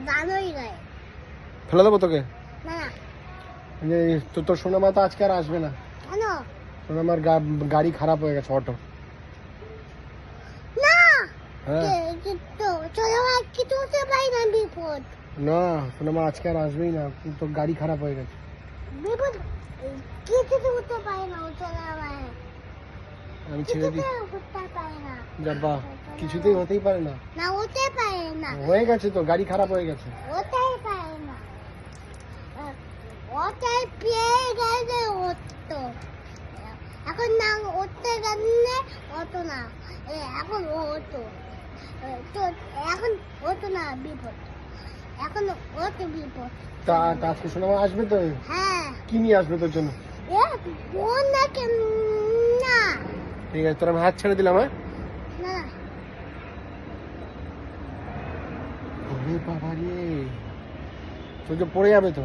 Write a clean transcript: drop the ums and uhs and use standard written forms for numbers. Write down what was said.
জানোই না। ফেলে দেবো তোকে? না যে তোর সোনামা তো আজকে আর আসবে না। কেন? সোনামার গাড়ি খারাপ হয়ে গেছে, অটো। না হ্যাঁ তো চলো আর কিছু হতে পারি না, বিপদ। না, সোনামা আজকে আর আসবেই না, তোর গাড়ি খারাপ হয়ে গেছে। বিপদ কিছু হতে পারি না, চলো আমার আমি ছেড়ে দিই। হতে পারে না। যাবা, কিছুতেই হতেই পারে না। না হতে পারে না, হয়ে গেছে তো, গাড়ি খারাপ হয়ে গেছে। হতেই পারে না। ওটাই পেয়ে গেলে হতো। এখন না উঠতে গেলে হতো না, এখন হতো। তো এখন হতো না, বিপদ। এখন হতো বিপদ। তা আজকে সোনামা আসবে তো? হ্যাঁ। কি নিয়ে আসবে তোর জন্য? ফোন না কেন? না ঠিক আছে, তোর আমি হাত ছেড়ে দিলাম। হ্যাঁ, না ওরে বাবা রে, তোর যে পড়ে যাবে তো।